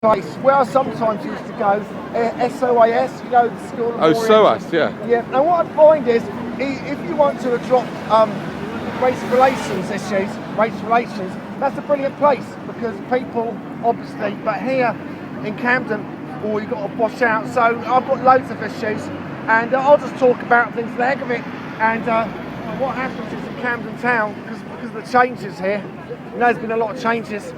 place where I sometimes used to go, SOAS, the School of Oh, Orientation. SOAS, yeah. Yeah, and what I find is, if you want to address race relations issues, that's a brilliant place because people, obviously, but here in Camden, you've got to wash out. So I've got loads of issues, and I'll just talk about things for the heck of it. And what happens is in Camden Town, because of the changes here, there's been a lot of changes.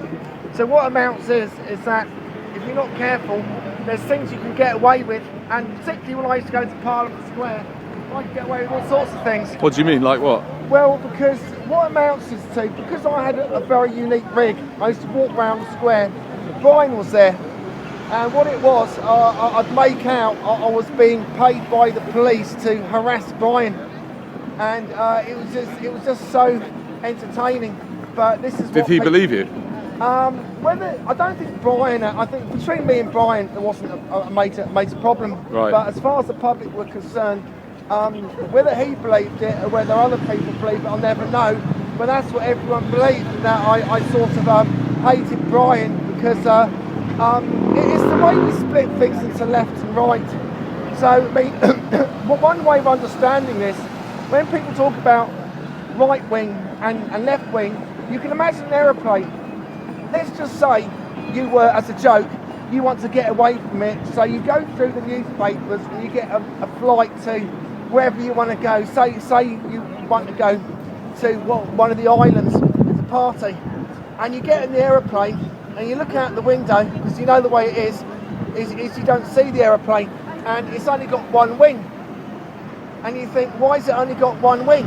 So what amounts is that if you're not careful, there's things you can get away with, and particularly when I used to go to Parliament Square, I could get away with all sorts of things. What do you mean, like what? Well, because what amounts is to, because I had a very unique rig, I used to walk around the square, Brian was there, and what it was, I'd make out I was being paid by the police to harass Brian, and it was just so entertaining. But this is Did he believe you? Whether I don't think Brian, I think between me and Brian there wasn't a major problem. Right. But as far as the public were concerned, whether he believed it or whether other people believe it, I'll never know. But that's what everyone believed, that I sort of hated Brian because it's the way we split things into left and right. So I mean, one way of understanding this, when people talk about right wing and left wing, you can imagine an aeroplane. Let's just say you were, as a joke, you want to get away from it, so you go through the newspapers and you get a flight to wherever you want to go. Say you want to go to one of the islands with a party, and you get in the aeroplane and you look out the window, because you know the way it is you don't see the aeroplane, and it's only got one wing. And you think, why has it only got one wing?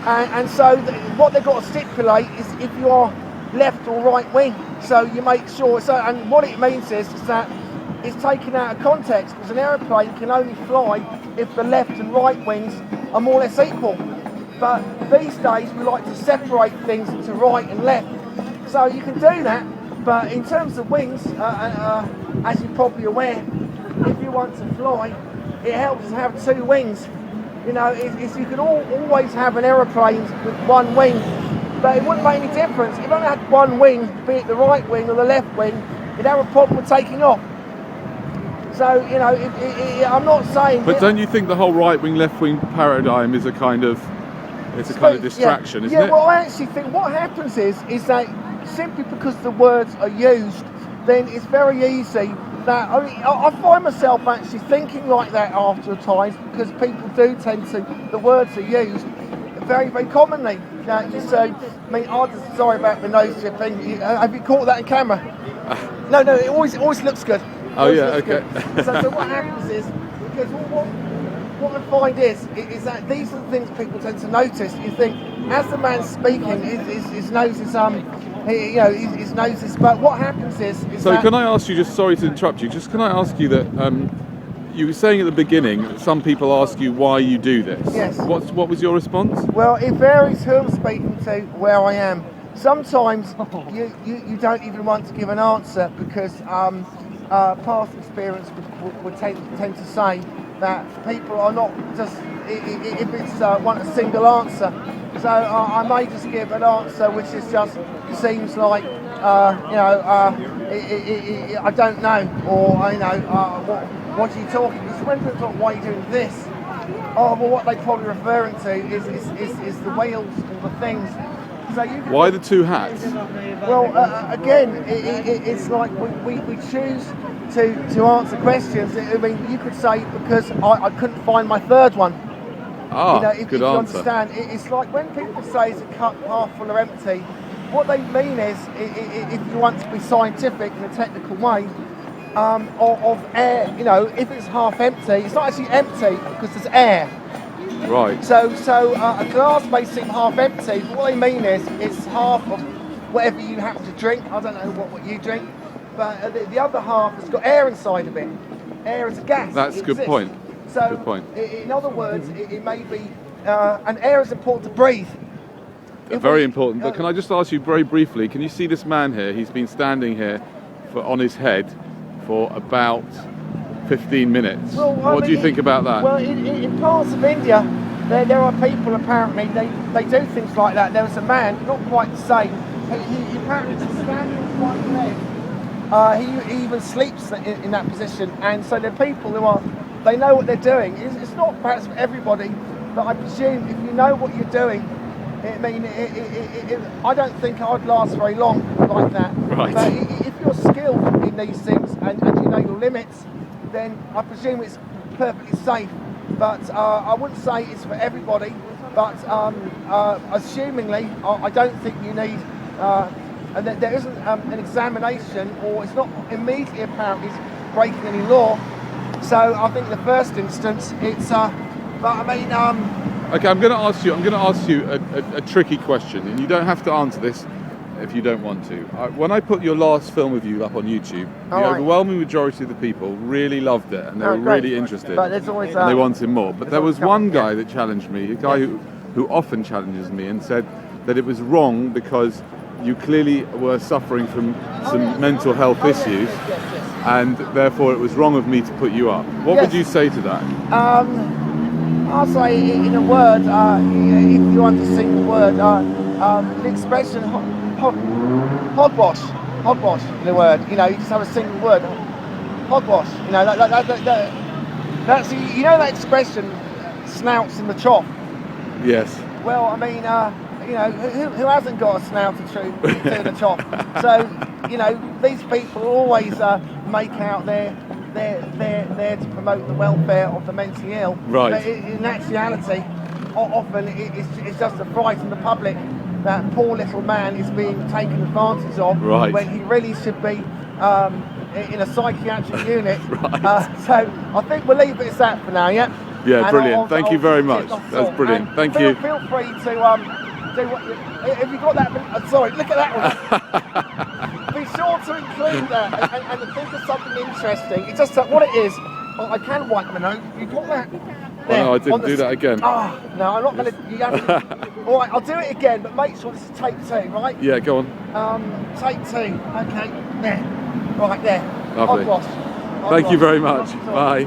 And so what they've got to stipulate is if you are left or right wing, so you make sure. So, and what it means is that it's taken out of context, because an aeroplane can only fly if the left and right wings are more or less equal. But these days we like to separate things into right and left, so you can do that. But in terms of wings, as you're probably aware, if you want to fly, it helps to have two wings. You can always have an aeroplane with one wing, but it wouldn't make any difference. If it only had one wing, be it the right wing or the left wing, you'd have a problem with taking off. So, I'm not saying... But don't you think the whole right-wing, left-wing paradigm is a kind of distraction, isn't it? Yeah, well, I actually think what happens is that simply because the words are used, then it's very easy that... I find myself actually thinking like that after times, because people do tend to... The words are used very, very commonly. You say, sorry about the nose chipping. Have you caught that in camera? No, it always looks good. Oh yeah, okay. So what happens is, because what I find is that these are the things people tend to notice. You think, as the man's speaking, his nose is his nose is. But what happens is so can I ask you, just sorry to interrupt you, just can I ask you that you were saying at the beginning that some people ask you why you do this. Yes. What was your response? Well, it varies who I'm speaking to, where I am. Sometimes you don't even want to give an answer, because past experience would tend to say that people are not just, if it's want a single answer. So I may just give an answer which is just seems like I don't know, or what are you talking? Because when people talk, why are you doing this? Oh, well, what they're probably referring to is the wheels and the things. So why the two hats? Well, again, it's like we choose to answer questions. I mean, you could say because I couldn't find my third one. Good if you answer. Understand, it's like when people say is a cup half full or empty, what they mean is, if you want to be scientific in a technical way, of air, if it's half empty, it's not actually empty because there's air. Right. So a glass may seem half empty, but what they mean is it's half of whatever you happen to drink. I don't know what you drink, but the other half has got air inside of it. Air is a gas. That's a good point. So, good point. In other words, it may be, and air is important to breathe. Very important. But can I just ask you very briefly, can you see this man here? He's been standing here on his head for about 15 minutes. Well, what do you think about that? Well, in parts of India, there are people apparently, they do things like that. There was a man, not quite the same, he apparently was standing on one leg he even sleeps in that position. And so there are people they know what they're doing. It's not perhaps for everybody, but I presume if you know what you're doing, I don't think I'd last very long like that. Right. But if you're skilled in these things and you know your limits, then I presume it's perfectly safe. But I wouldn't say it's for everybody. But assumingly, I don't think you need, and there isn't an examination, or it's not immediately apparent he's breaking any law. So I think the first instance, it's. But I mean. Okay, I'm going to ask you a tricky question, and you don't have to answer this if you don't want to. When I put your last film of you up on YouTube, the overwhelming majority of the people really loved it, and they were really interested. But there's always and they wanted more. But there was one guy that challenged me, a guy who often challenges me, and said that it was wrong because you clearly were suffering from some mental health issues, and therefore it was wrong of me to put you up. What would you say to that? I'll say in a word, if you want a single word, the expression hogwash in a word. You know, you just have a single word, hogwash. You know, that's you know that expression, snouts in the trough. Yes. Well, I mean, you know, who hasn't got a snout to the top? So, you know, these people always make out they're there to promote the welfare of the mentally ill. Right. But in actuality, often it's just to frighten the public that poor little man is being taken advantage of when he really should be in a psychiatric unit. Right. So I think we'll leave it as that for now, yeah? Yeah, brilliant. Thank you very much. That's brilliant. And thank you. Feel free to do what. Have you got that? Sorry, look at that one. Be sure to include that and think of something interesting. It's just what it is. I can wipe my nose. You got that? There, no, I didn't do that again. Oh, no, I'm not going to. You have to. All right, I'll do it again, but make sure this is take 2, right? Yeah, go on. Take 2. Okay, there. Right there. Lovely. Thank you very much. Bye.